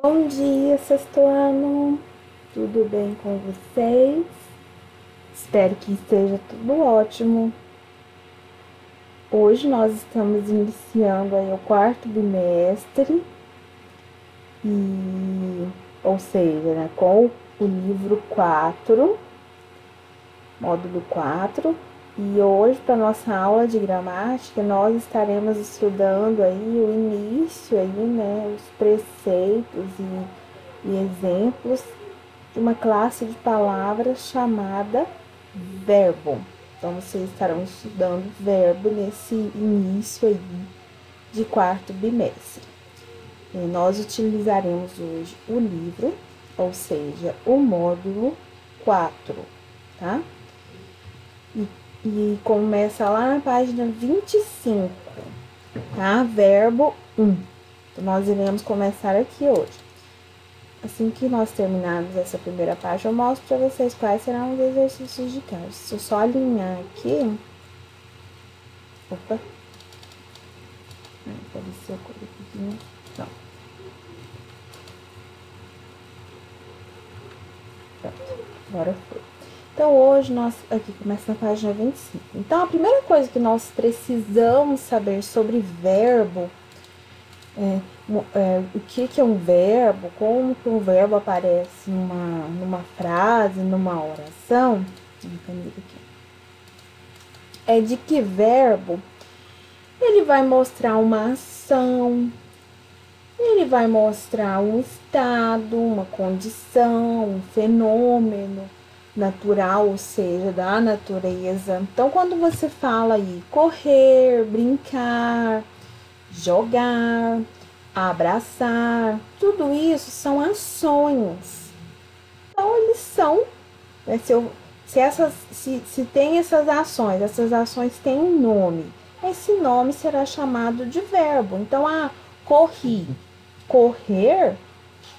Bom dia, sexto ano. Tudo bem com vocês? Espero que esteja tudo ótimo. Hoje nós estamos iniciando aí o quarto bimestre ou seja, né, com o livro 4, módulo 4. E hoje, para nossa aula de gramática, nós estaremos estudando aí o início aí, né, os preceitos e exemplos de uma classe de palavras chamada verbo. Então, vocês estarão estudando verbo nesse início aí de quarto bimestre. E nós utilizaremos hoje o livro, ou seja, o módulo 4, tá? E começa lá na página 25, tá? Verbo 1. Então, nós iremos começar aqui hoje. Assim que nós terminarmos essa primeira parte, eu mostro para vocês quais serão os exercícios de casa. Se eu só alinhar aqui... Opa! Apareceu coisa aqui, né? Não. Pronto, agora foi. Então, hoje nós... Aqui começa na página 25. Então, a primeira coisa que nós precisamos saber sobre verbo o que é um verbo, como que um verbo aparece numa frase, numa oração, é de que verbo ele vai mostrar uma ação, ele vai mostrar um estado, uma condição, um fenômeno natural, ou seja, da natureza. Então, quando você fala aí correr, brincar, jogar, abraçar, tudo isso são ações. Então, eles são, né, se tem essas ações têm um nome, esse nome será chamado de verbo. Então, corri, correr,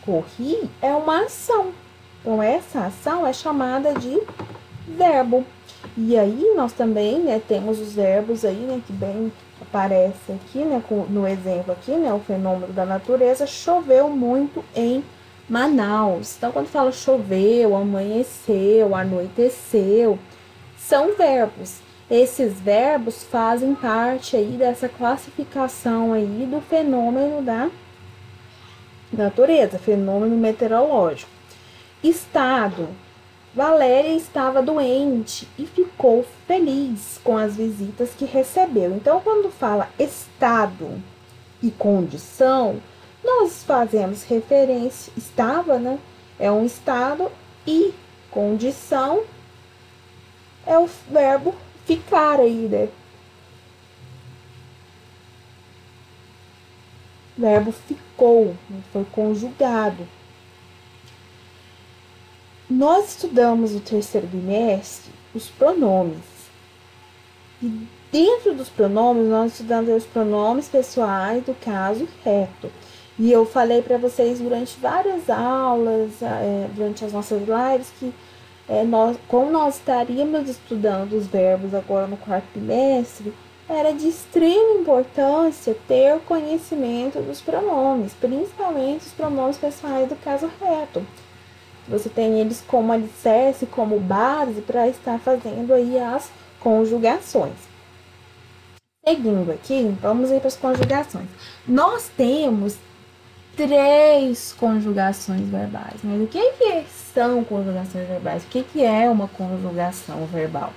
corri é uma ação. Então, essa ação é chamada de verbo. E aí, nós também, né, temos os verbos aí, né, que bem aparece aqui, né, no exemplo aqui, né, o fenômeno da natureza. Choveu muito em Manaus. Então, quando fala choveu, amanheceu, anoiteceu, são verbos. Esses verbos fazem parte aí dessa classificação aí do fenômeno da natureza, fenômeno meteorológico. Estado. Valéria estava doente e ficou feliz com as visitas que recebeu. Então, quando fala estado e condição, nós fazemos referência, estava, né? É um estado, e condição é o verbo ficar aí, né? O verbo ficou, foi conjugado. Nós estudamos no terceiro bimestre os pronomes. E dentro dos pronomes, nós estudamos os pronomes pessoais do caso reto. E eu falei para vocês durante várias aulas, durante as nossas lives, que como nós estaríamos estudando os verbos agora no quarto bimestre, era de extrema importância ter conhecimento dos pronomes, principalmente os pronomes pessoais do caso reto. Você tem eles como alicerce, como base para estar fazendo aí as conjugações. Seguindo aqui, vamos ir para as conjugações. Nós temos 3 conjugações verbais. Mas o que são conjugações verbais? O que é uma conjugação verbal?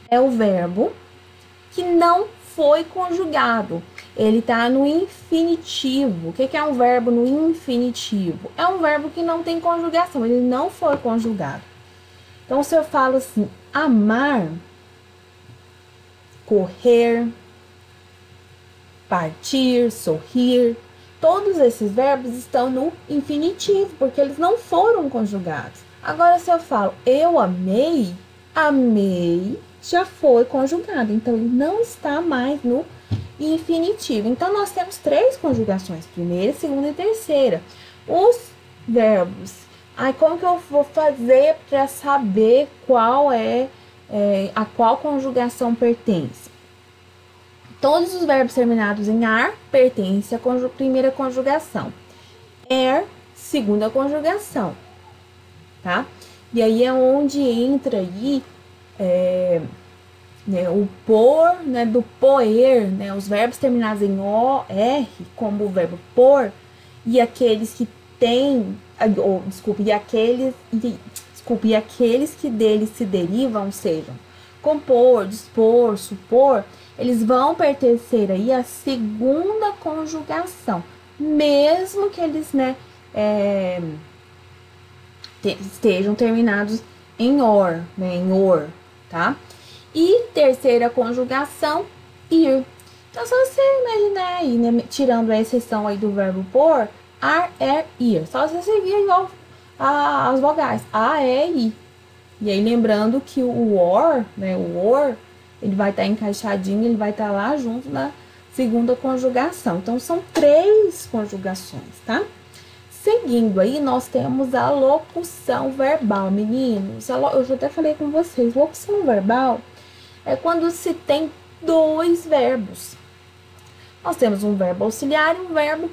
É o verbo que não foi conjugado. Ele está no infinitivo. O que é um verbo no infinitivo? É um verbo que não tem conjugação, ele não foi conjugado. Então, se eu falo assim, amar, correr, partir, sorrir, todos esses verbos estão no infinitivo, porque eles não foram conjugados. Agora, se eu falo eu amei, amei já foi conjugado, então ele não está mais no infinitivo. Então, nós temos 3 conjugações, primeira, segunda e terceira. Os verbos. Como que eu vou fazer para saber qual a qual conjugação pertence? Todos os verbos terminados em ar pertencem à primeira conjugação. er, segunda conjugação, tá? E aí é onde entra aí né, o por, né, do poer, né, os verbos terminados em o, r, como o verbo por, e aqueles que têm, e aqueles que deles se derivam, sejam compor, dispor, supor, eles vão pertencer aí à segunda conjugação, mesmo que eles, né, estejam terminados em or, né, em or, tá? E terceira conjugação, ir. Então, só você imaginar aí, né, tirando a exceção aí do verbo por, ar, ir. Só você seguir igual as vogais, a, e, i. E aí, lembrando que o or, né, ele vai estar encaixadinho, ele vai estar lá junto na segunda conjugação. Então, são 3 conjugações, tá? Seguindo aí, nós temos a locução verbal, meninos. Eu já até falei com vocês, locução verbal é quando se tem 2 verbos. Nós temos um verbo auxiliar e um verbo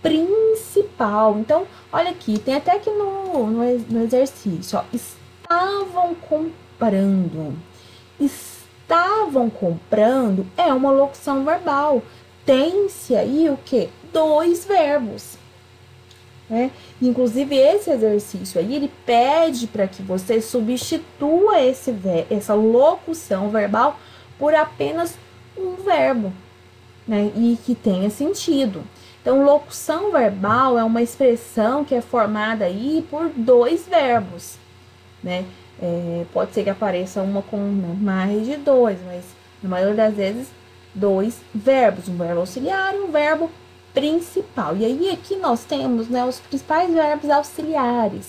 principal. Então, olha aqui, tem até aqui no exercício, ó, estavam comprando. Estavam comprando é uma locução verbal. Tem-se aí o quê? 2 verbos. Né? Inclusive, esse exercício aí, ele pede para que você substitua essa locução verbal por apenas um verbo, né? E que tenha sentido. Então, locução verbal é uma expressão que é formada aí por 2 verbos, né? Pode ser que apareça uma com mais de 2, mas na maioria das vezes 2 verbos, um verbo auxiliar e um verbo principal. E aí aqui nós temos, né, os principais verbos auxiliares.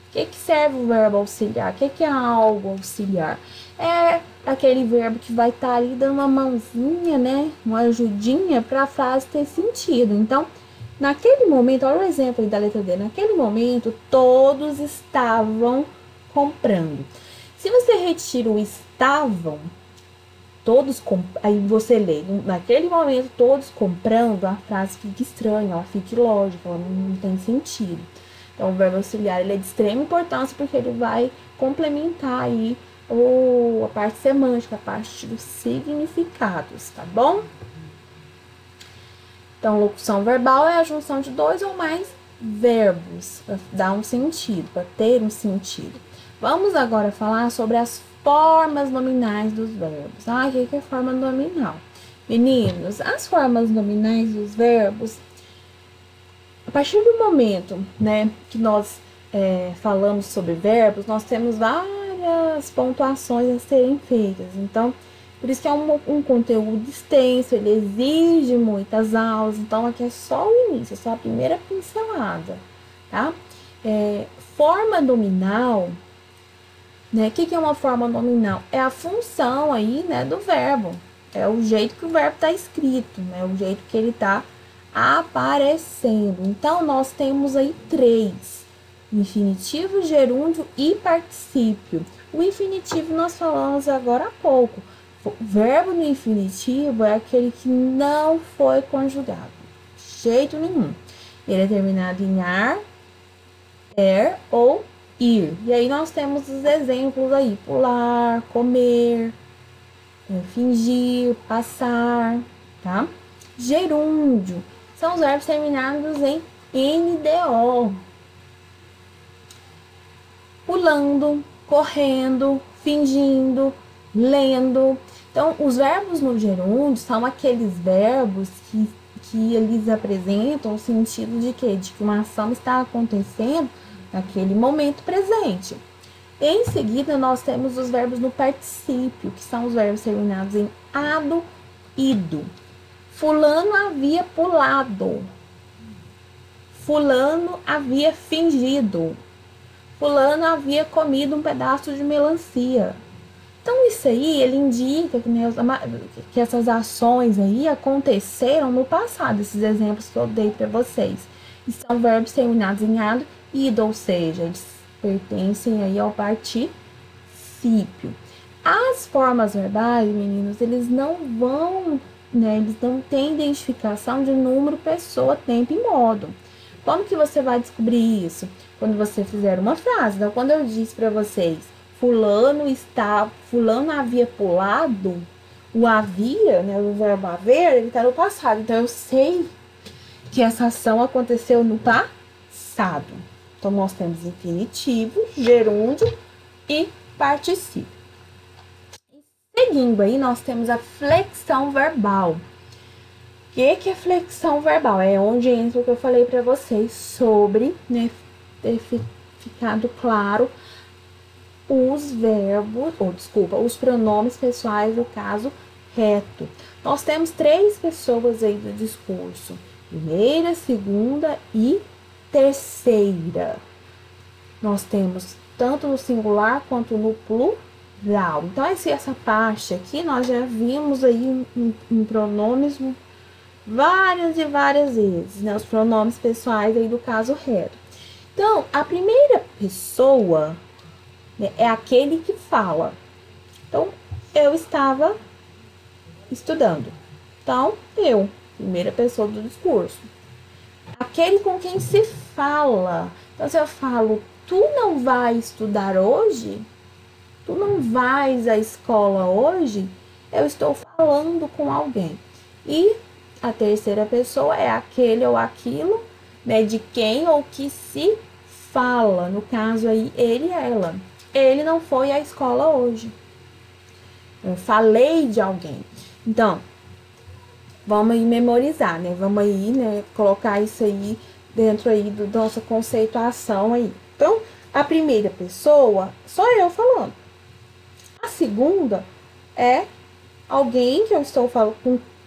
O que serve o verbo auxiliar? O que é algo auxiliar? É aquele verbo que vai estar ali dando uma mãozinha, né, uma ajudinha para a frase ter sentido. Então, naquele momento, olha o exemplo aí da letra D. Naquele momento, todos estavam comprando. Se você retira o estavam, aí você lê, naquele momento, todos comprando, a frase fica estranha, ela fica ilógica, ela não tem sentido. Então, o verbo auxiliar, ele é de extrema importância, porque ele vai complementar aí a parte semântica, a parte dos significados, tá bom? Então, locução verbal é a junção de 2 ou mais verbos, para dar um sentido, para ter um sentido. Vamos agora falar sobre as formas nominais dos verbos. O que é forma nominal? Meninos, as formas nominais dos verbos, a partir do momento, né, que nós falamos sobre verbos, nós temos várias pontuações a serem feitas. Então, por isso que é um conteúdo extenso, ele exige muitas aulas. Então, aqui é só o início, é só a primeira pincelada, tá? Forma nominal, né? O que é uma forma nominal? É a função aí, né, do verbo. É o jeito que o verbo está escrito, né? O jeito que ele está aparecendo. Então, nós temos aí 3. Infinitivo, gerúndio e particípio. O infinitivo nós falamos agora há pouco. O verbo no infinitivo é aquele que não foi conjugado. De jeito nenhum. Ele é terminado em ar, er ou ir. E aí nós temos os exemplos aí: pular, comer, fingir, passar, tá? Gerúndio são os verbos terminados em NDO. Pulando, correndo, fingindo, lendo. Então, os verbos no gerúndio são aqueles verbos que eles apresentam o sentido de quê? De que uma ação está acontecendo naquele momento presente. Em seguida, nós temos os verbos no particípio, que são os verbos terminados em ado, ido. Fulano havia pulado. Fulano havia fingido. Fulano havia comido um pedaço de melancia. Então, isso aí, ele indica que, né, que essas ações aí aconteceram no passado, esses exemplos que eu dei para vocês. E são verbos terminados em ado, ido, ou seja, eles pertencem aí ao particípio. As formas verbais, meninos, eles não vão, né, eles não têm identificação de número, pessoa, tempo e modo. Como que você vai descobrir isso? Quando você fizer uma frase. Então, quando eu disse para vocês, fulano havia pulado, o havia, né, o verbo haver, ele está no passado. Então, eu sei que essa ação aconteceu no passado. Então, nós temos infinitivo, gerúndio e particípio. Seguindo aí, nós temos a flexão verbal. O que é flexão verbal? É onde entra o que eu falei para vocês sobre, né, ter ficado claro os verbos, os pronomes pessoais do caso reto. Nós temos 3 pessoas aí do discurso: primeira, segunda e terceira. Nós temos tanto no singular quanto no plural. Então, essa parte aqui nós já vimos aí em pronomes várias e várias vezes, né? Os pronomes pessoais aí do caso reto. Então, a primeira pessoa, né, é aquele que fala. Então, eu estava estudando. Então, eu, primeira pessoa do discurso. Aquele com quem se fala. Então, se eu falo, tu não vai estudar hoje? Tu não vais à escola hoje? Eu estou falando com alguém. E a terceira pessoa é aquele ou aquilo, né, de quem ou que se fala. No caso aí, ele e ela. Ele não foi à escola hoje. Eu falei de alguém. Então, vamos aí memorizar, né? Vamos aí, né, colocar isso aí dentro aí da nossa conceituação aí. Então, a primeira pessoa, sou eu falando. A segunda é alguém que eu estou falando,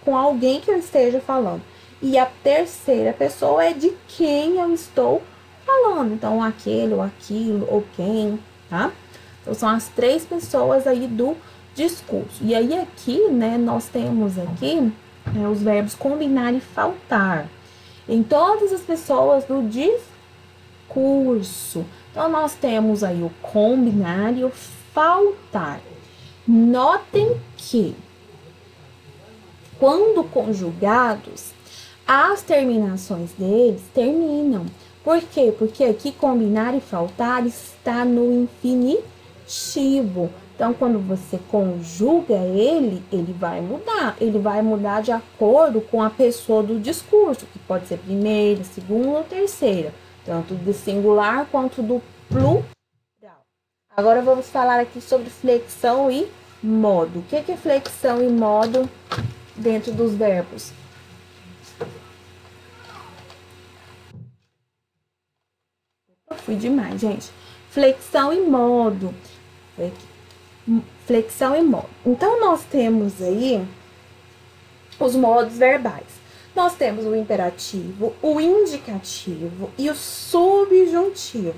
com alguém que eu esteja falando. E a terceira pessoa é de quem eu estou falando. Então, aquele, ou aquilo, ou quem, tá? Então, são as 3 pessoas aí do discurso. E aí, aqui, né, nós temos aqui os verbos combinar e faltar. Em todas as pessoas do discurso. Então, nós temos aí o combinar e o faltar. Notem que, quando conjugados, as terminações deles terminam. Por quê? Porque aqui combinar e faltar está no infinitivo. Então, quando você conjuga ele vai mudar. Ele vai mudar de acordo com a pessoa do discurso, que pode ser primeira, segunda ou terceira. Tanto do singular quanto do plural. Agora vamos falar aqui sobre flexão e modo. O que é flexão e modo dentro dos verbos? Eu fui demais, gente. Flexão e modo. Flexão e modo. Então, nós temos aí os modos verbais. Nós temos o imperativo, o indicativo e o subjuntivo.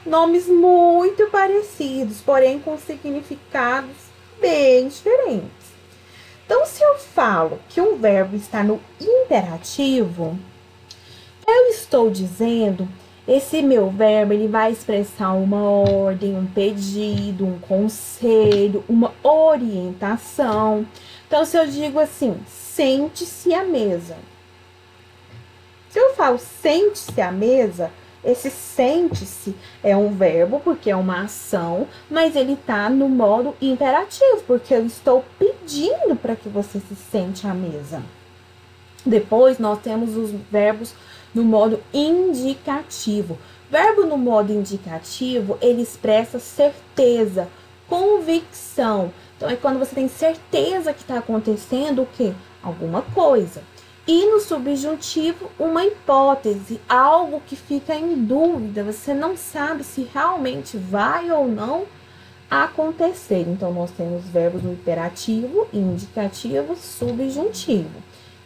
Nomes muito parecidos, porém com significados bem diferentes. Então, se eu falo que um verbo está no imperativo, eu estou dizendo, esse meu verbo ele vai expressar uma ordem, um pedido, um conselho, uma orientação. Então, se eu digo assim, sente-se à mesa. Se eu falo sente-se à mesa, esse sente-se é um verbo, porque é uma ação, mas ele tá no modo imperativo, porque eu estou pedindo para que você se sente à mesa. Depois, nós temos os verbos no modo indicativo. Verbo no modo indicativo, ele expressa certeza, convicção. Então, é quando você tem certeza que está acontecendo o quê? Alguma coisa. E no subjuntivo, uma hipótese, algo que fica em dúvida, você não sabe se realmente vai ou não acontecer. Então, nós temos verbos no imperativo, indicativo, subjuntivo.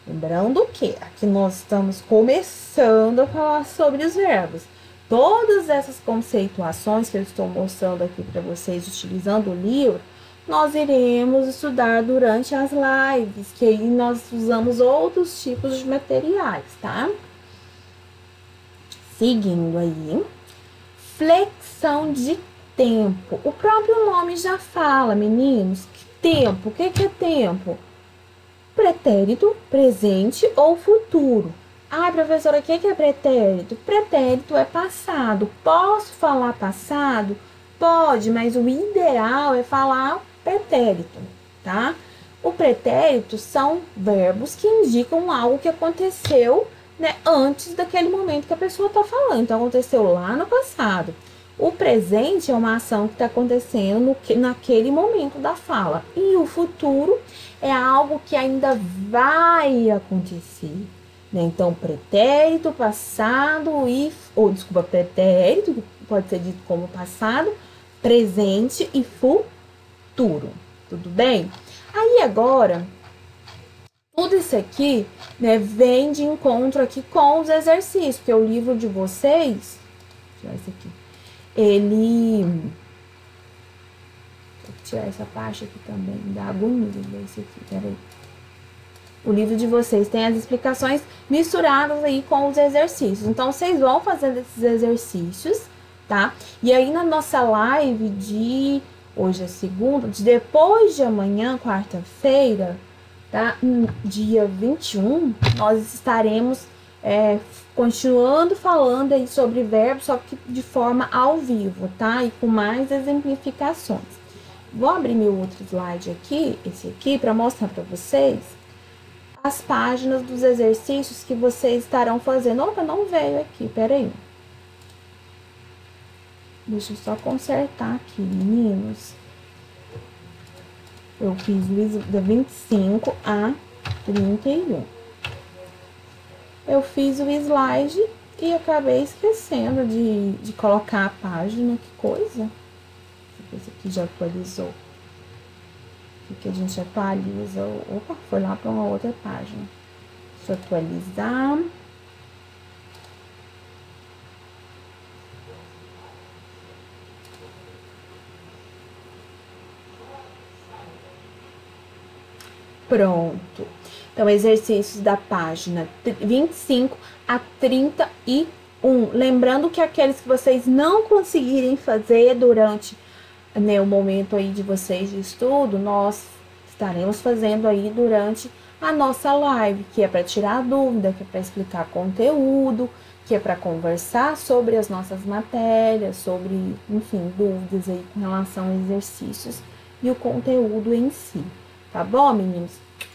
Lembrando que aqui nós estamos começando a falar sobre os verbos. Todas essas conceituações que eu estou mostrando aqui para vocês, utilizando o livro, nós iremos estudar durante as lives, que aí nós usamos outros tipos de materiais, tá? Seguindo aí, flexão de tempo. O próprio nome já fala, meninos, que tempo. O que é tempo? Pretérito, presente ou futuro. Ah, professora, o que é pretérito? Pretérito é passado. Posso falar passado? Pode, mas o ideal é falar pretérito, tá? O pretérito são verbos que indicam algo que aconteceu, né, antes daquele momento que a pessoa está falando. Então, aconteceu lá no passado. O presente é uma ação que está acontecendo naquele momento da fala. E o futuro é algo que ainda vai acontecer. Né? Então, pretérito, passado pretérito, que pode ser dito como passado, presente e futuro. Tudo bem? Aí agora, tudo isso aqui, né, vem de encontro aqui com os exercícios, porque o livro de vocês, deixa eu tirar esse aqui, ele, vou tirar essa parte aqui também, da agonia desse aqui, peraí. O livro de vocês tem as explicações misturadas aí com os exercícios. Então, vocês vão fazendo esses exercícios, tá? E aí, na nossa live de... Hoje é segunda, de depois de amanhã, quarta-feira, tá? Dia 21, nós estaremos continuando falando aí sobre verbos, só que de forma ao vivo, tá? E com mais exemplificações. Vou abrir meu outro slide aqui, esse aqui, para mostrar para vocês as páginas dos exercícios que vocês estarão fazendo. Opa, não veio aqui, peraí. Deixa eu só consertar aqui, meninos. Eu fiz da 25 a 31. Eu fiz o slide e acabei esquecendo de colocar a página. Que coisa. Esse aqui já atualizou. O que a gente atualiza? Opa, foi lá para uma outra página. Deixa eu atualizar. Pronto. Então, exercícios da página 25 a 31. Lembrando que aqueles que vocês não conseguirem fazer durante, né, o momento aí de vocês de estudo, nós estaremos fazendo aí durante a nossa live, que é para tirar dúvida, que é para explicar conteúdo, que é para conversar sobre as nossas matérias, sobre, enfim, dúvidas aí com relação a exercícios e o conteúdo em si. Tá bom, meninos?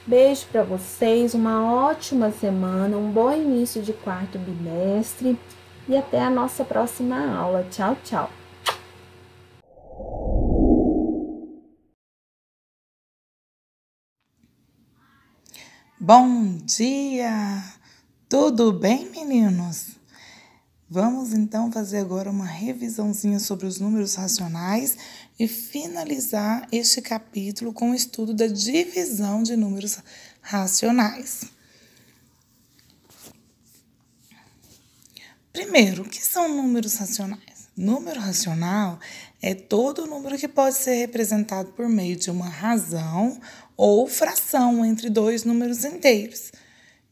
Beijo para vocês, uma ótima semana, um bom início de quarto bimestre e até a nossa próxima aula. Tchau, tchau! Bom dia! Tudo bem, meninos? Vamos então fazer agora uma revisãozinha sobre os números racionais e finalizar este capítulo com o estudo da divisão de números racionais. Primeiro, o que são números racionais? Número racional é todo número que pode ser representado por meio de uma razão ou fração entre dois números inteiros.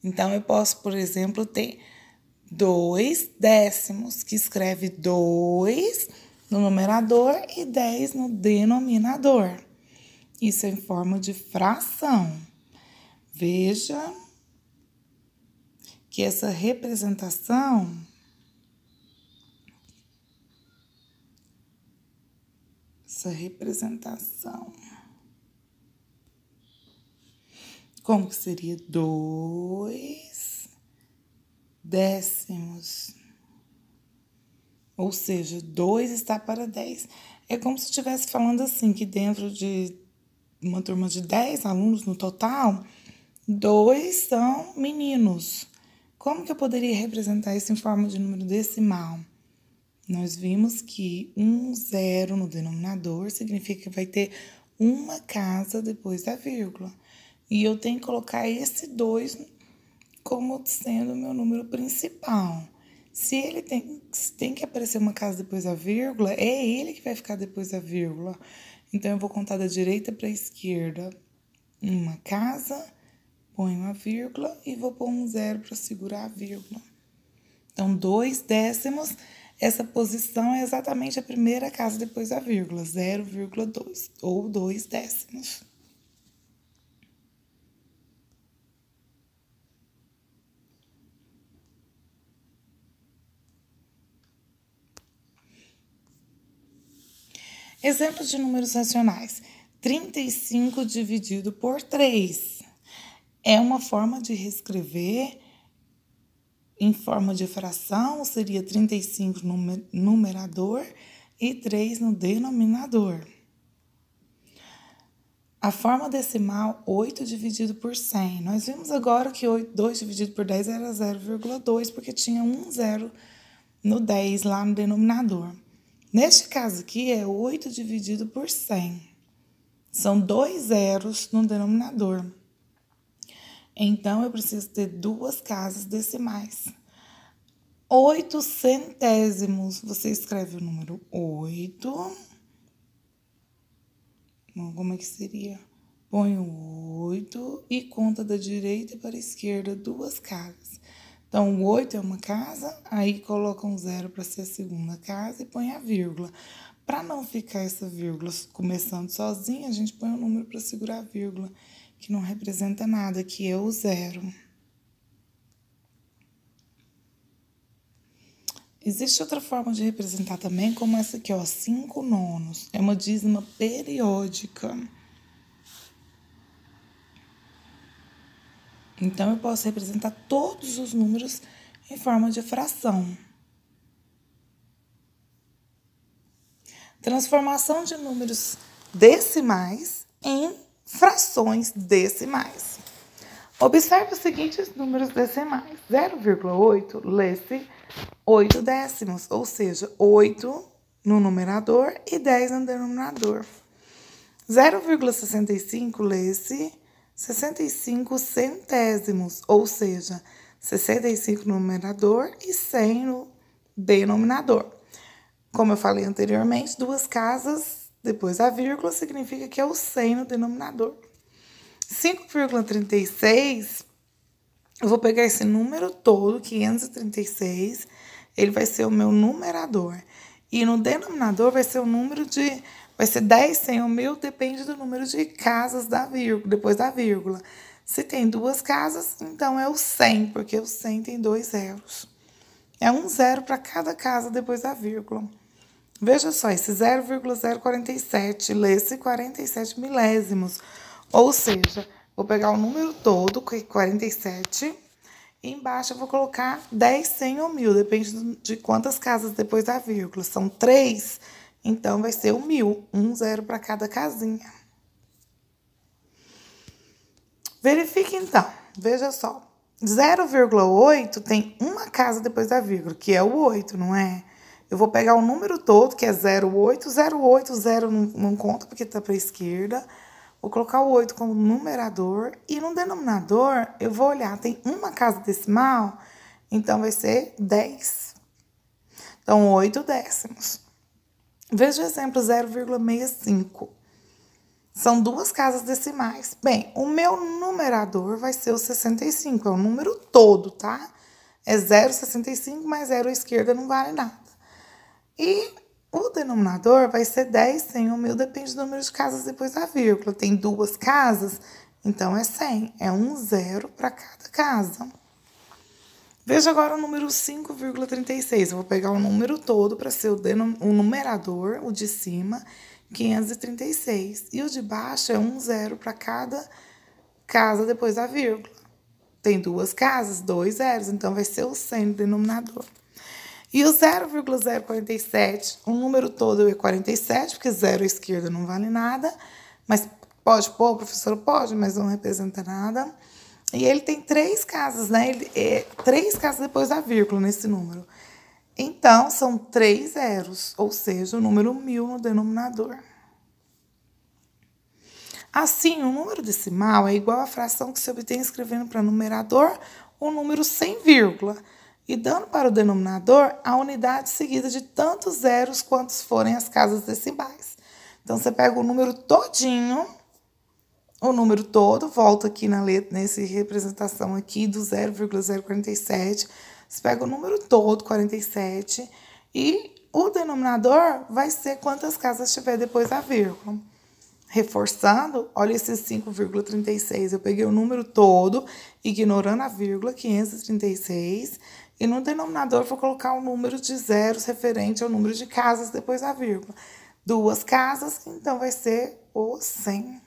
Então, eu posso, por exemplo, ter 2 décimos, que escreve 2 no numerador e 10 no denominador. Isso é em forma de fração. Veja que essa representação como que seria 2 décimos? Ou seja, 2 está para 10. É como se estivesse falando assim, que dentro de uma turma de 10 alunos no total, 2 são meninos. Como que eu poderia representar isso em forma de número decimal? Nós vimos que 0 no denominador significa que vai ter uma casa depois da vírgula. E eu tenho que colocar esse 2 como sendo o meu número principal. Se ele tem que aparecer uma casa depois da vírgula, é ele que vai ficar depois da vírgula. Então, eu vou contar da direita para a esquerda uma casa, põe uma vírgula e vou pôr um 0 para segurar a vírgula. Então, 2 décimos, essa posição é exatamente a primeira casa depois da vírgula, 0,2 ou 2 décimos. Exemplos de números racionais. 35 dividido por 3. É uma forma de reescrever em forma de fração, seria 35 no numerador e 3 no denominador. A forma decimal, 8 dividido por 100. Nós vimos agora que 2 dividido por 10 era 0,2, porque tinha um zero no 10 lá no denominador. Neste caso aqui, é 8 dividido por 100. São 2 zeros no denominador. Então, eu preciso ter 2 casas decimais. 8 centésimos. Você escreve o número 8. Como é que seria? Põe o 8 e conta da direita para a esquerda 2 casas. Então, o 8 é uma casa, aí coloca um zero para ser a segunda casa e põe a vírgula. Para não ficar essa vírgula começando sozinha, a gente põe um número para segurar a vírgula, que não representa nada, que é o zero. Existe outra forma de representar também, como essa aqui, ó, 5 nonos. É uma dízima periódica. Então, eu posso representar todos os números em forma de fração. Transformação de números decimais em frações decimais. Observe os seguintes números decimais. 0,8 lê-se 8 décimos, ou seja, 8 no numerador e 10 no denominador. 0,65 lê-se 65 centésimos, ou seja, 65 no numerador e 100 no denominador. Como eu falei anteriormente, 2 casas depois a vírgula significa que é o 100 no denominador. 5,36, eu vou pegar esse número todo, 536, ele vai ser o meu numerador. E no denominador vai ser o número de... Vai ser 10, 100 ou 1000, depende do número de casas da vírgula, depois da vírgula. Se tem 2 casas, então é o 100, porque o 100 tem 2 zeros. É um zero para cada casa depois da vírgula. Veja só, esse 0,047 lê-se 47 milésimos. Ou seja, vou pegar o número todo, que é 47, e embaixo eu vou colocar 10, 100 ou 1000, depende de quantas casas depois da vírgula. São 3, então vai ser o 1000, um zero para cada casinha. Verifique então, veja só. 0,8 tem uma casa depois da vírgula, que é o 8, não é? Eu vou pegar o número todo, que é 0,8, 0,8, 0 não conta porque está para a esquerda. Vou colocar o 8 como numerador e no denominador eu vou olhar, tem uma casa decimal, então vai ser 10. Então, 8 décimos. Veja o exemplo 0,65. São 2 casas decimais. Bem, o meu numerador vai ser o 65, é o número todo, tá? É 0,65, mais 0 à esquerda não vale nada. E o denominador vai ser 10, 100 ou 1000, depende do número de casas depois da vírgula. Tem 2 casas, então é 100. É um zero para cada casa. Veja agora o número 5,36. Eu vou pegar o número todo para ser o numerador, o de cima, 536. E o de baixo é um zero para cada casa depois da vírgula. Tem 2 casas, 2 zeros, então vai ser o 100 no denominador. E o 0,047, o número todo é 47, porque 0 à esquerda não vale nada. Mas pode pôr, professor? Pode, mas não representa nada. E ele tem 3 casas, né? Ele é 3 casas depois da vírgula nesse número. Então, são 3 zeros, ou seja, o número 1000 no denominador. Assim, o número decimal é igual à fração que se obtém escrevendo para numerador o número sem vírgula e dando para o denominador a unidade seguida de tantos zeros quantos forem as casas decimais. Então, você pega o número todinho, o número todo, volta aqui na letra, nessa representação aqui do 0,047, você pega o número todo, 47, e o denominador vai ser quantas casas tiver depois da vírgula. Reforçando, olha esse 5,36, eu peguei o número todo, ignorando a vírgula, 536, e no denominador vou colocar o número de zeros referente ao número de casas depois da vírgula. duas casas, então vai ser o 100.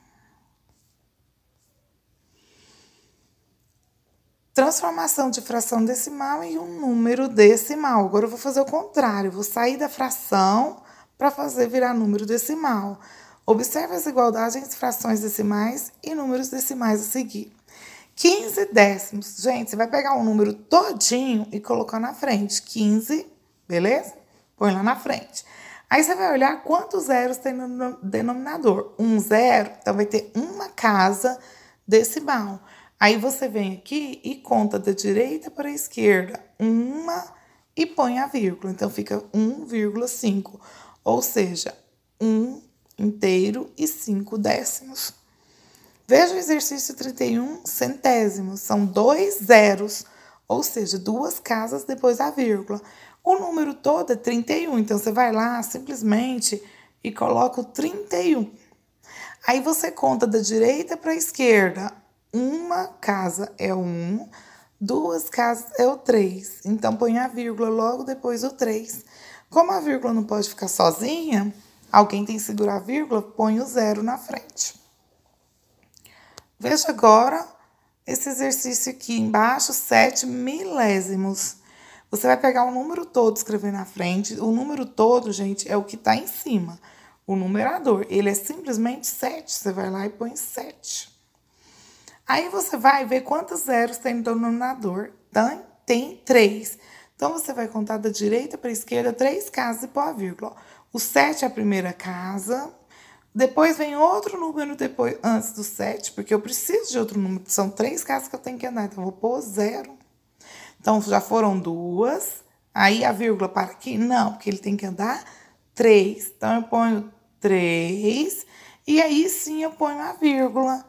Transformação de fração decimal em um número decimal. Agora eu vou fazer o contrário, vou sair da fração para fazer virar número decimal. Observe as igualdades entre frações decimais e números decimais a seguir. 15 décimos. Gente, você vai pegar um número todinho e colocar na frente. 15, beleza? Põe lá na frente. Aí você vai olhar quantos zeros tem no denominador. Um zero, então vai ter uma casa decimal. Aí você vem aqui e conta da direita para a esquerda uma e põe a vírgula. Então fica 1,5, ou seja, 1 inteiro e 5 décimos. Veja o exercício 31 centésimos, são 2 zeros, ou seja, duas casas depois da vírgula. O número todo é 31, então você vai lá simplesmente e coloca o 31. Aí você conta da direita para a esquerda. Uma casa é 1, duas casas é o 3. Então, põe a vírgula logo depois do 3. Como a vírgula não pode ficar sozinha, alguém tem que segurar a vírgula, põe o 0 na frente. Veja agora esse exercício aqui embaixo, 7 milésimos. Você vai pegar o número todo, escrever na frente. O número todo, gente, é o que está em cima. O numerador, ele é simplesmente 7. Você vai lá e põe 7. Aí você vai ver quantos zeros tem no denominador. Tem 3. Então, você vai contar da direita para a esquerda 3 casas e pôr a vírgula. O 7 é a primeira casa. Depois vem outro número antes do 7, porque eu preciso de outro número. São 3 casas que eu tenho que andar, então eu vou pôr 0. Então, já foram 2. Aí, a vírgula para aqui? Não, porque ele tem que andar 3. Então, eu ponho 3. E aí, sim, eu ponho a vírgula.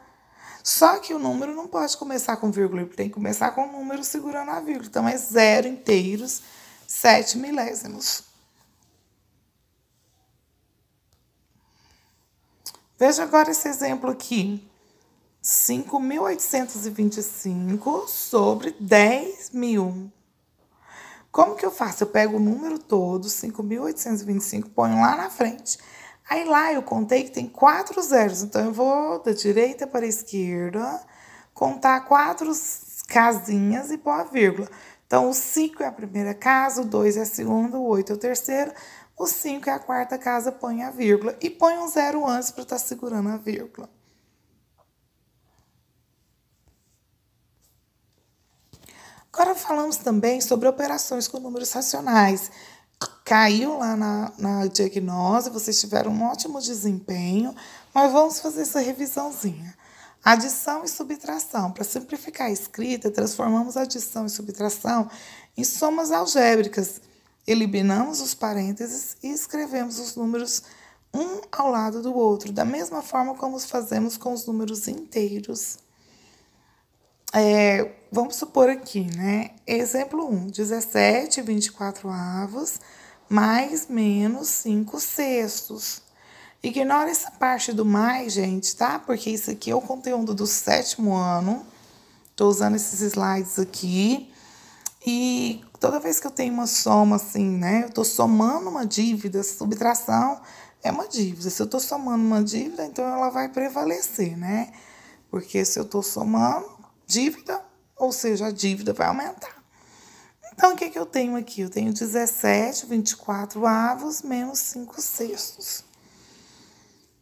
Só que o número não pode começar com vírgula, ele tem que começar com o número segurando a vírgula. Então, é 0 inteiros, 7 milésimos. Veja agora esse exemplo aqui. 5.825 sobre 10.000. Como que eu faço? Eu pego o número todo, 5.825, ponho lá na frente. Aí lá eu contei que tem 4 zeros, então eu vou da direita para a esquerda, contar 4 casinhas e pôr a vírgula. Então, o 5 é a primeira casa, o 2 é a segunda, o 8 é o terceiro, o 5 é a quarta casa, põe a vírgula. E põe um 0 antes para estar segurando a vírgula. Agora falamos também sobre operações com números racionais. Caiu lá na diagnose, vocês tiveram um ótimo desempenho, mas vamos fazer essa revisãozinha. Adição e subtração. Para simplificar a escrita, transformamos adição e subtração em somas algébricas. Eliminamos os parênteses e escrevemos os números um ao lado do outro, da mesma forma como fazemos com os números inteiros. Vamos supor aqui, né? Exemplo 1, 17/24 mais menos 5 sextos. Ignora essa parte do mais, gente, tá? Porque isso aqui é o conteúdo do 7º ano. Tô usando esses slides aqui. E toda vez que eu tenho uma soma assim, né? Eu tô somando uma dívida, subtração é uma dívida. Se eu tô somando uma dívida, então ela vai prevalecer, né? Porque se eu tô somando dívida, ou seja, a dívida vai aumentar. Então, o que eu tenho aqui? Eu tenho 17/24 menos 5 sextos.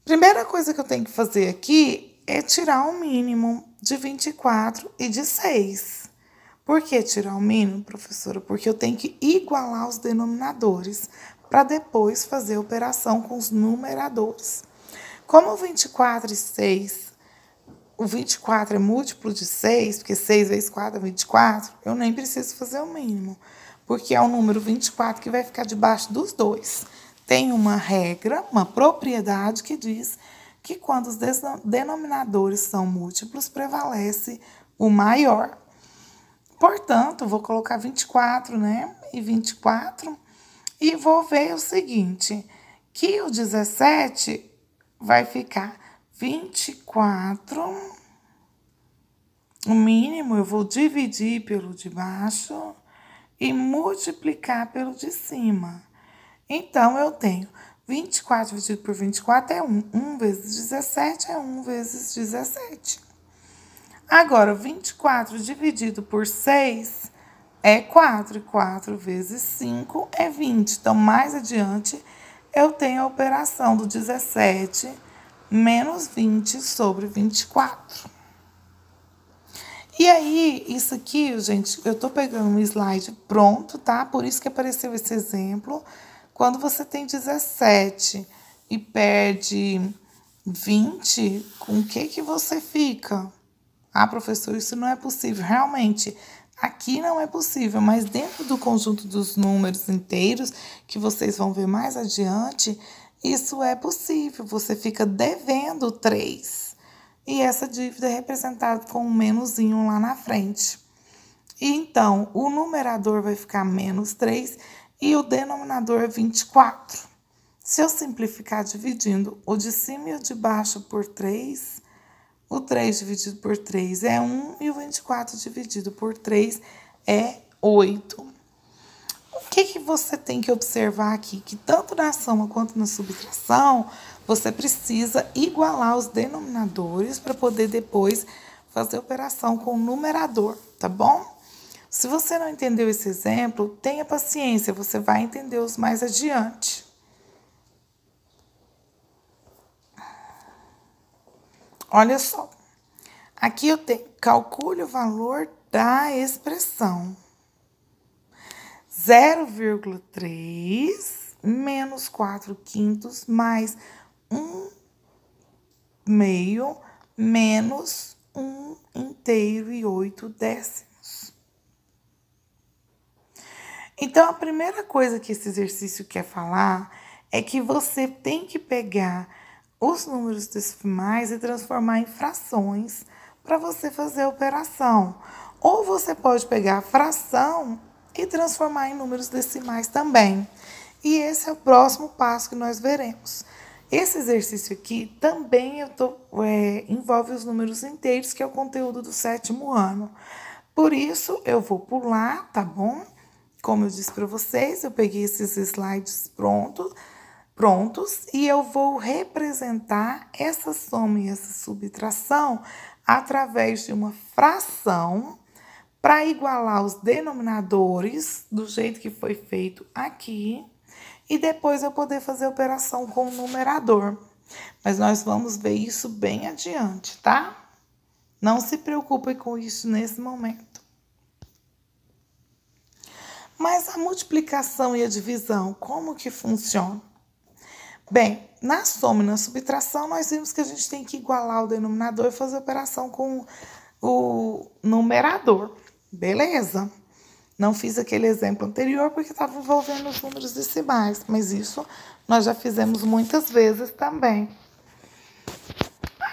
Primeira coisa que eu tenho que fazer aqui é tirar o mínimo de 24 e de 6. Por que tirar o mínimo, professora? Porque eu tenho que igualar os denominadores para depois fazer a operação com os numeradores. Como 24 e 6... O 24 é múltiplo de 6, porque 6 vezes 4 é 24, eu nem preciso fazer o mínimo, porque é o número 24 que vai ficar debaixo dos dois. Tem uma regra, uma propriedade que diz que quando os denominadores são múltiplos, prevalece o maior. Portanto, vou colocar 24, né? E 24, e vou ver o seguinte, que o 17 vai ficar 24, o mínimo eu vou dividir pelo de baixo e multiplicar pelo de cima. Então, eu tenho 24 dividido por 24 é 1. 1 vezes 17 é 1 vezes 17. Agora, 24 dividido por 6 é 4. E 4 vezes 5 é 20. Então, mais adiante, eu tenho a operação do 17 menos 20 sobre 24. E aí, isso aqui, gente, eu tô pegando um slide pronto, tá? Por isso que apareceu esse exemplo. Quando você tem 17 e perde 20, com o que você fica? Ah, professor, isso não é possível. Realmente, aqui não é possível, mas dentro do conjunto dos números inteiros, que vocês vão ver mais adiante, isso é possível. Você fica devendo 3. E essa dívida é representada com um menusinho lá na frente. E então, o numerador vai ficar menos 3 e o denominador 24. Se eu simplificar dividindo o de cima e o de baixo por 3, o 3 dividido por 3 é 1 e o 24 dividido por 3 é 8. O que você tem que observar aqui? Que tanto na soma quanto na subtração, você precisa igualar os denominadores para poder depois fazer operação com o numerador, tá bom? Se você não entendeu esse exemplo, tenha paciência, você vai entender os mais adiante. Olha só, aqui eu tenho, calcule o valor da expressão. 0,3 menos 4 quintos mais 1 meio menos 1 inteiro e 8 décimos. Então, a primeira coisa que esse exercício quer falar é que você tem que pegar os números decimais e transformar em frações para você fazer a operação. Ou você pode pegar a fração e transformar em números decimais também. E esse é o próximo passo que nós veremos. Esse exercício aqui também envolve os números inteiros, que é o conteúdo do 7º ano. Por isso, eu vou pular, tá bom? Como eu disse para vocês, eu peguei esses slides prontos e eu vou representar essa soma e essa subtração através de uma fração para igualar os denominadores do jeito que foi feito aqui e depois eu poder fazer a operação com o numerador. Mas nós vamos ver isso bem adiante, tá? Não se preocupe com isso nesse momento. Mas a multiplicação e a divisão, como que funciona? Bem, na soma e na subtração, nós vimos que a gente tem que igualar o denominador e fazer a operação com o numerador. Beleza? Não fiz aquele exemplo anterior porque estava envolvendo os números decimais, mas isso nós já fizemos muitas vezes também.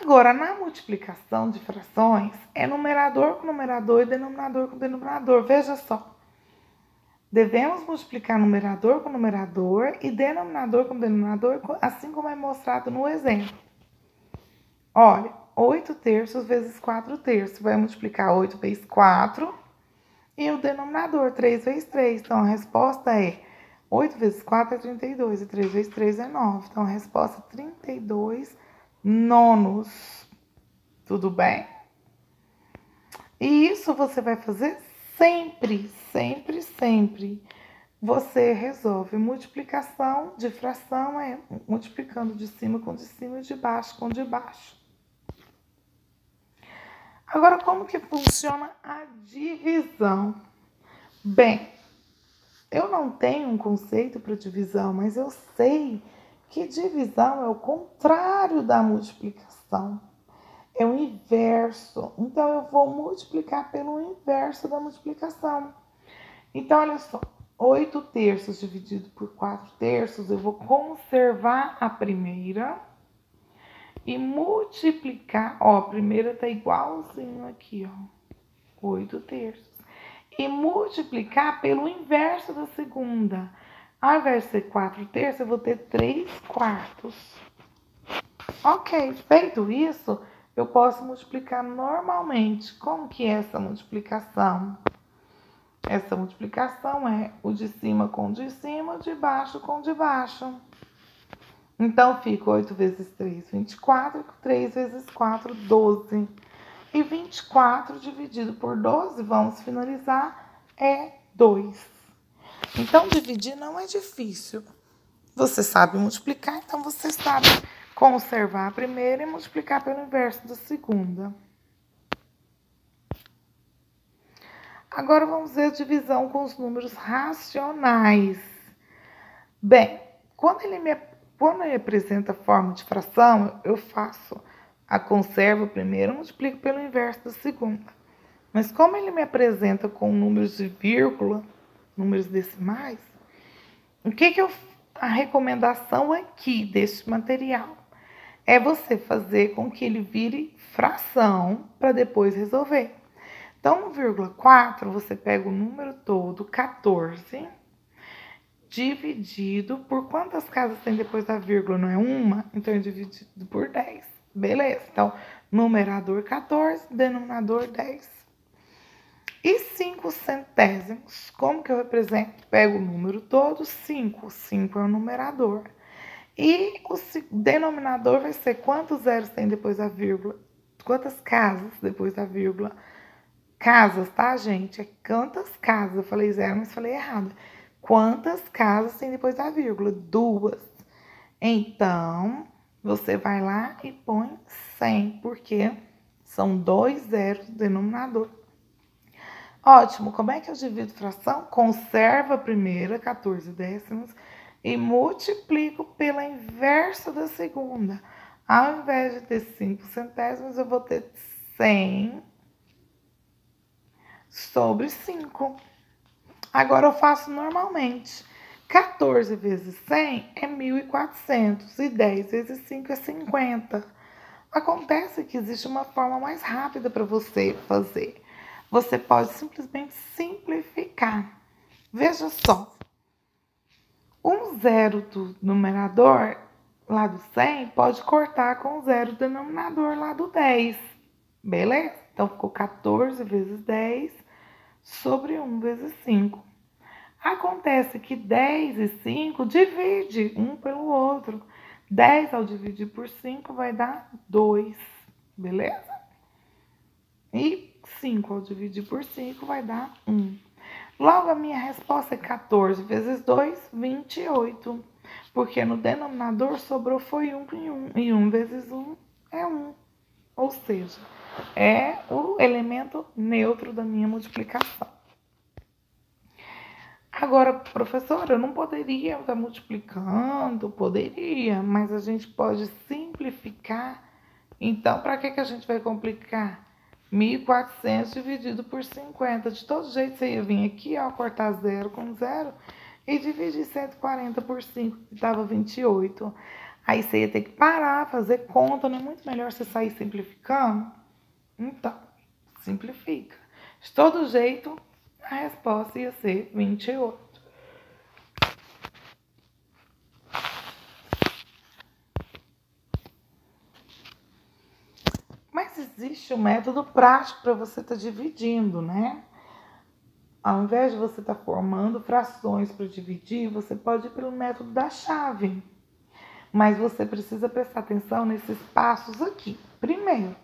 Agora, na multiplicação de frações, é numerador com numerador e denominador com denominador. Veja só. Devemos multiplicar numerador com numerador e denominador com denominador, assim como é mostrado no exemplo. Olha, 8 terços vezes 4 terços. Vai multiplicar 8 vezes 4 e o denominador, 3 vezes 3. Então, a resposta é 8 vezes 4 é 32 e 3 vezes 3 é 9. Então, a resposta é 32 nonos. Tudo bem? E isso você vai fazer sempre, sempre, sempre. Você resolve multiplicação de fração, multiplicando de cima com de cima e de baixo com de baixo. Agora, como que funciona a divisão? Bem, eu não tenho um conceito para divisão, mas eu sei que divisão é o contrário da multiplicação. É o inverso. Então, eu vou multiplicar pelo inverso da multiplicação. Então, olha só. 8 terços dividido por 4 terços, eu vou conservar a primeira e multiplicar. Ó, a primeira tá igualzinho aqui, ó. 8 terços. E multiplicar pelo inverso da segunda. Ao invés de ser 4 terços, eu vou ter 3 quartos. Ok, feito isso, eu posso multiplicar normalmente. Como que é essa multiplicação? Essa multiplicação é o de cima com o de cima, o de baixo com o de baixo. Então, fica 8 vezes 3, 24. 3 vezes 4, 12. E 24 dividido por 12, vamos finalizar, é 2. Então, dividir não é difícil. Você sabe multiplicar, então você sabe conservar a primeira e multiplicar pelo inverso da segunda. Agora vamos ver a divisão com os números racionais. Bem, quando ele apresenta forma de fração, eu faço a conserva primeiro e multiplico pelo inverso da segunda. Mas como ele me apresenta com números de vírgula, números decimais, a recomendação aqui deste material é você fazer com que ele vire fração para depois resolver. Então, 1,4, você pega o número todo, 14, dividido por quantas casas tem depois da vírgula? Não é uma? Então, é dividido por 10. Beleza? Então, numerador 14, denominador 10. E 5 centésimos, como que eu represento? Pego o número todo, 5. 5 é o numerador. E o denominador vai ser quantos zeros tem depois da vírgula? Quantas casas depois da vírgula? Casas, tá, gente? É quantas casas. Eu falei zero, mas falei errado. Quantas casas tem depois da vírgula? 2. Então, você vai lá e põe 100, porque são 2 zeros no denominador. Ótimo, como é que eu divido fração? Conservo a primeira, 14 décimos, e multiplico pela inversa da segunda. Ao invés de ter 5 centésimos, eu vou ter 100 sobre 5. Agora eu faço normalmente. 14 vezes 100 é 1.400 e 10 vezes 5 é 50. Acontece que existe uma forma mais rápida para você fazer. Você pode simplesmente simplificar. Veja só. Um zero do numerador lá do 100 pode cortar com o zero do denominador lá do 10. Beleza? Então, ficou 14 vezes 10 sobre 1 vezes 5. Acontece que 10 e 5 divide um pelo outro. 10 ao dividir por 5 vai dar 2, beleza? E 5 ao dividir por 5 vai dar 1. Logo, a minha resposta é 14 vezes 2, 28. Porque no denominador sobrou foi 1 e 1. E 1 vezes 1 é 1. Ou seja, é o elemento neutro da minha multiplicação. Agora, professora, eu não poderia estar multiplicando? Poderia, mas a gente pode simplificar. Então, para que a gente vai complicar? 1.400 dividido por 50. De todo jeito, você ia vir aqui, ó, cortar 0 com 0 e dividir 140 por 5, que dava 28. Aí você ia ter que parar, fazer conta. Não é muito melhor você sair simplificando? Então, simplifica. De todo jeito, a resposta ia ser 28. Mas existe um método prático para você estar dividindo, né? Ao invés de você estar formando frações para dividir, você pode ir pelo método da chave. Mas você precisa prestar atenção nesses passos aqui. Primeiro,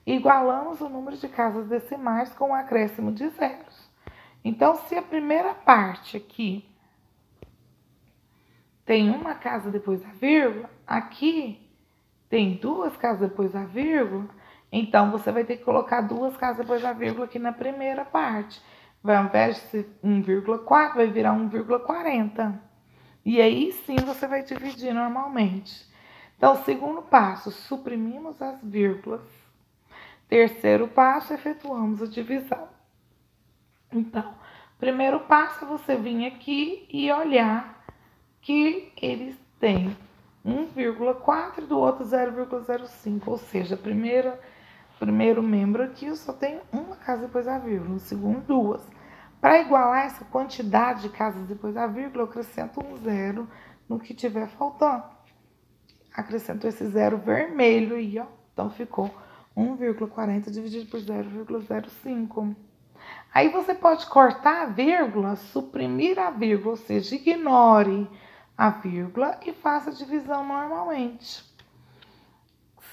igualamos o número de casas decimais com o acréscimo de zeros. Então, se a primeira parte aqui tem uma casa depois da vírgula, aqui tem 2 casas depois da vírgula, então você vai ter que colocar 2 casas depois da vírgula aqui na primeira parte. Vai, ao invés de ser 1,4, vai virar 1,40. E aí sim você vai dividir normalmente. Então, segundo passo, suprimimos as vírgulas. Terceiro passo, efetuamos a divisão. Então, primeiro passo é você vir aqui e olhar que eles têm 1,4 e do outro 0,05. Ou seja, primeiro membro aqui eu só tenho uma casa depois da vírgula, no segundo 2. Para igualar essa quantidade de casas depois da vírgula, eu acrescento um zero no que tiver faltando. Acrescento esse zero vermelho aí, ó. Então, ficou 1,40 dividido por 0,05. Aí, você pode cortar a vírgula, suprimir a vírgula, ou seja, ignore a vírgula e faça a divisão normalmente.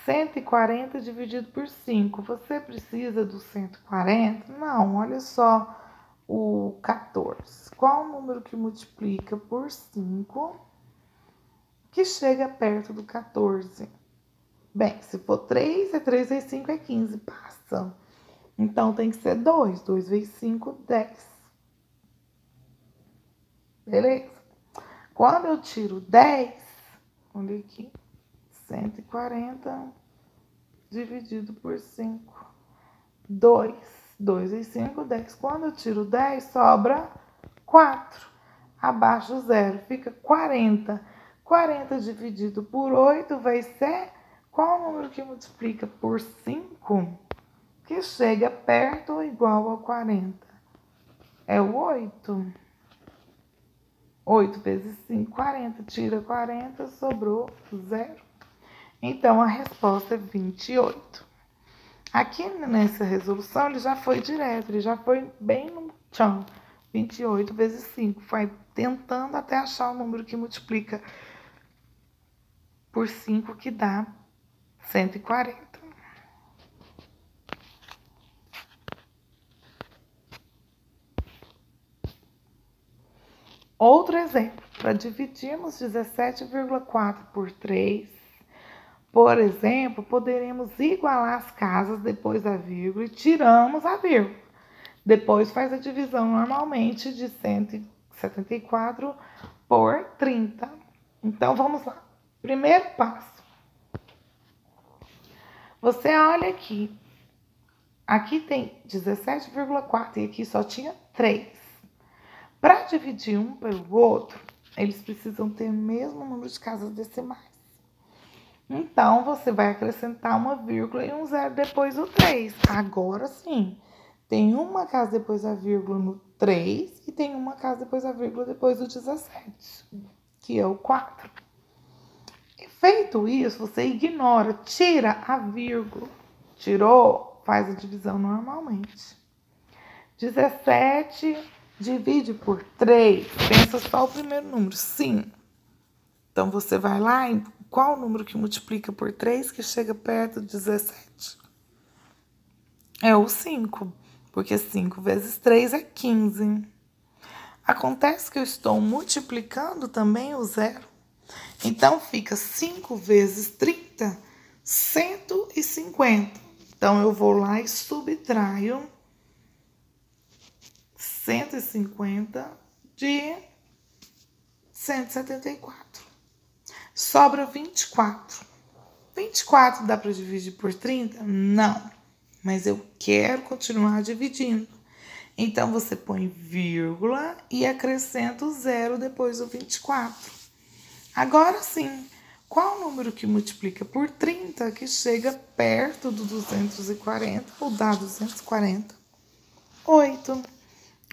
140 dividido por 5. Você precisa do 140? Não, olha só o 14. Qual o número que multiplica por 5 que chega perto do 14? Bem, se for 3, é 3 vezes 5 é 15, passa. Então tem que ser 2. 2 vezes 5, 10. Beleza? Quando eu tiro 10, olha aqui, 140 dividido por 5. 2. 2 vezes 5, 10. Quando eu tiro 10, sobra 4. Abaixo do zero, fica 40. 40 dividido por 8 vai ser qual o número que multiplica por 5 que chega perto ou igual a 40? É o 8. 8 vezes 5, 40. Tira 40, sobrou 0. Então, a resposta é 28. Aqui nessa resolução, ele já foi direto, ele já foi bem no chão. 28 vezes 5. Vai tentando até achar o número que multiplica por 5, que dá 140. Outro exemplo, para dividirmos 17,4 por 3, por exemplo, poderemos igualar as casas depois da vírgula e tiramos a vírgula. Depois faz a divisão normalmente de 174 por 30. Então, vamos lá. Primeiro passo. Você olha aqui. Aqui tem 17,4 e aqui só tinha 3. Para dividir um pelo outro, eles precisam ter o mesmo número de casas decimais. Então, você vai acrescentar uma vírgula e um zero depois do 3. Agora sim, tem uma casa depois da vírgula no 3 e tem uma casa depois da vírgula depois do 17, que é o 4. E feito isso, você ignora, tira a vírgula. Tirou, faz a divisão normalmente. 17 divide por 3, pensa só o primeiro número, 5. Então, você vai lá e qual o número que multiplica por 3 que chega perto de 17? É o 5, porque 5 vezes 3 é 15. Acontece que eu estou multiplicando também o zero. Então, fica 5 vezes 30, 150. Então, eu vou lá e subtraio 150 de 174. Sobra 24. 24 dá para dividir por 30? Não. Mas eu quero continuar dividindo. Então, você põe vírgula e acrescenta o zero depois do 24. Agora sim, qual o número que multiplica por 30 que chega perto do 240 ou dá 240? 8.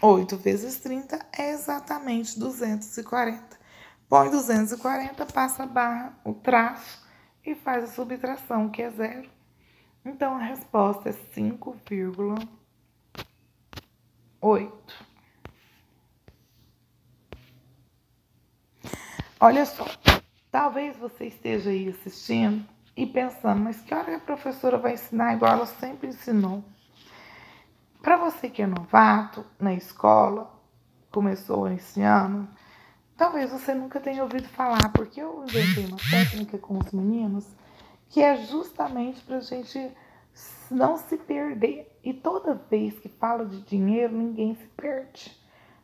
8 vezes 30 é exatamente 240. Põe 240, passa a barra, o traço e faz a subtração, que é zero. Então, a resposta é 5,8. Olha só, talvez você esteja aí assistindo e pensando, mas que hora a professora vai ensinar igual ela sempre ensinou? Para você que é novato na escola, começou esse ano, talvez você nunca tenha ouvido falar, porque eu inventei uma técnica com os meninos que é justamente para a gente não se perder. E toda vez que fala de dinheiro, ninguém se perde.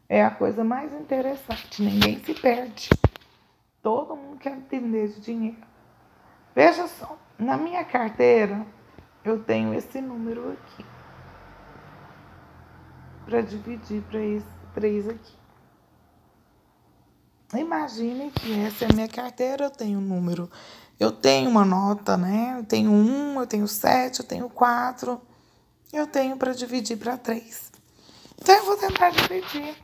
É a coisa mais interessante, ninguém se perde. Todo mundo quer entender de dinheiro. Veja só, na minha carteira eu tenho esse número aqui para dividir para esse 3 aqui. Imagine que essa é a minha carteira, eu tenho um número, eu tenho uma nota, né? Eu tenho 1, eu tenho 7, eu tenho 4, eu tenho para dividir para 3. Então, eu vou tentar dividir.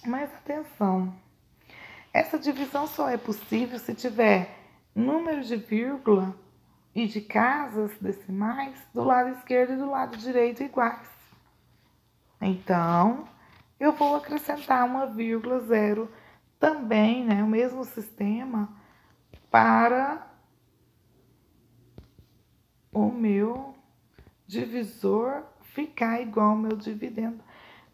Mas atenção, essa divisão só é possível se tiver número de vírgula e de casas decimais do lado esquerdo e do lado direito iguais. Então, eu vou acrescentar uma vírgula zero também, né, o mesmo sistema para o meu divisor ficar igual ao meu dividendo.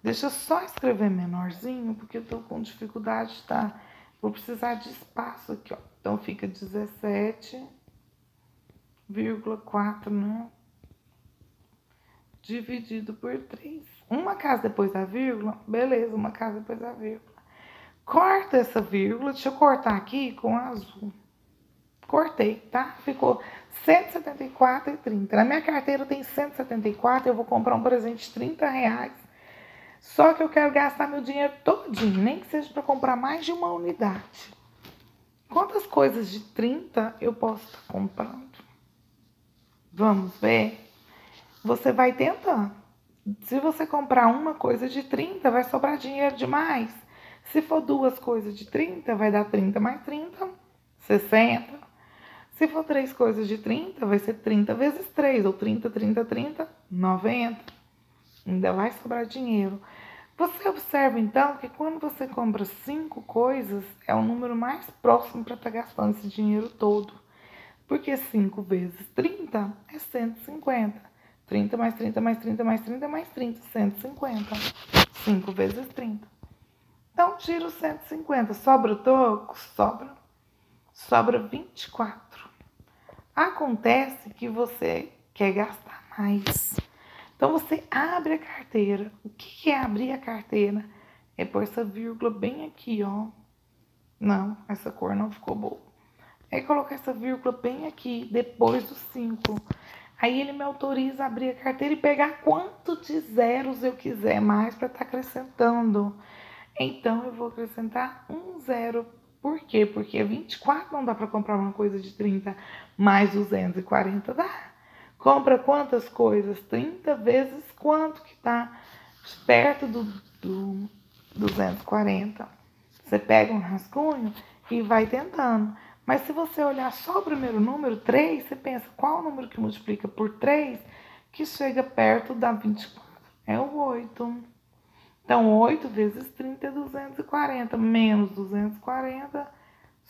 Deixa eu só escrever menorzinho, porque eu tô com dificuldade, tá? Vou precisar de espaço aqui, ó. Então, fica 17,4, né? Dividido por 3. Uma casa depois da vírgula, beleza, uma casa depois da vírgula. Corta essa vírgula, deixa eu cortar aqui com azul. Cortei, tá? Ficou 174,30. Na minha carteira tem 174, eu vou comprar um presente de 30 reais. Só que eu quero gastar meu dinheiro todinho, nem que seja para comprar mais de uma unidade. Quantas coisas de 30 eu posso estar comprando? Vamos ver? Você vai tentando. Se você comprar uma coisa de 30, vai sobrar dinheiro demais. Se for duas coisas de 30, vai dar 30 mais 30, 60. Se for três coisas de 30, vai ser 30 vezes 3, ou 30, 30, 30, 90. Ainda vai sobrar dinheiro. Você observa, então, que quando você compra 5 coisas, é o número mais próximo para estar gastando esse dinheiro todo. Porque 5 vezes 30 é 150. 30 mais 30 mais 30 mais 30 mais 30, 150. 5 vezes 30. Então, tira os 150. Sobra troco? Sobra. Sobra 24. Acontece que você quer gastar mais. Então, você abre a carteira. O que é abrir a carteira? É pôr essa vírgula bem aqui, ó. Não, essa cor não ficou boa. É colocar essa vírgula bem aqui, depois do 5. Aí ele me autoriza a abrir a carteira e pegar quanto de zeros eu quiser mais para estar acrescentando. Então, eu vou acrescentar um zero. Por quê? Porque 24 não dá para comprar uma coisa de 30, mais 240 dá. Compra quantas coisas? 30 vezes quanto que tá perto do 240. Você pega um rascunho e vai tentando. Mas se você olhar só o primeiro número, 3, você pensa, qual o número que multiplica por 3 que chega perto da 24? É o 8. Então, 8 vezes 30 é 240. Menos 240,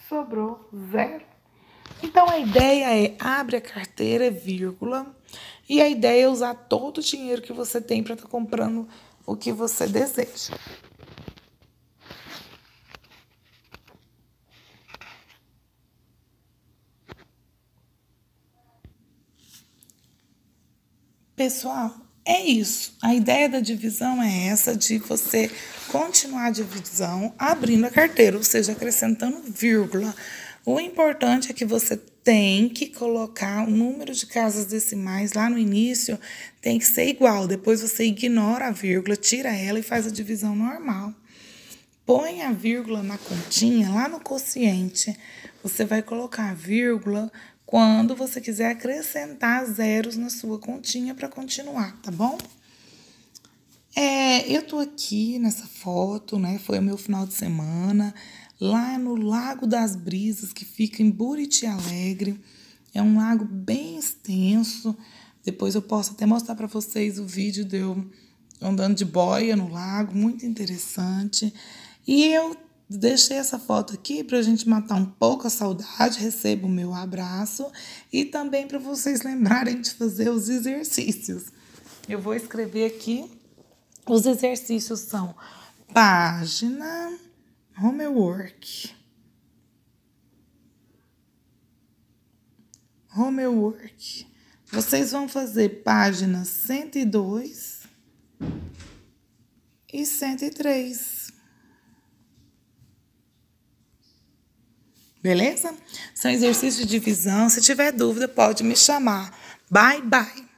sobrou 0. Então, a ideia é, abre a carteira, vírgula, e a ideia é usar todo o dinheiro que você tem para estar comprando o que você deseja. Pessoal, é isso. A ideia da divisão é essa, de você continuar a divisão abrindo a carteira, ou seja, acrescentando vírgula. O importante é que você tem que colocar o número de casas decimais lá no início, tem que ser igual. Depois você ignora a vírgula, tira ela e faz a divisão normal. Põe a vírgula na continha, lá no quociente. Você vai colocar a vírgula quando você quiser acrescentar zeros na sua continha para continuar, tá bom? Eu tô aqui nessa foto, né? Foi o meu final de semana, lá no Lago das Brisas, que fica em Buriti Alegre. É um lago bem extenso. Depois eu posso até mostrar para vocês o vídeo de eu andando de boia no lago, muito interessante. E eu deixei essa foto aqui para a gente matar um pouco a saudade, recebo o meu abraço e também para vocês lembrarem de fazer os exercícios. Eu vou escrever aqui, os exercícios são página, homework, homework. Vocês vão fazer páginas 102 e 103. Beleza? São exercícios de divisão. Se tiver dúvida, pode me chamar. Bye, bye.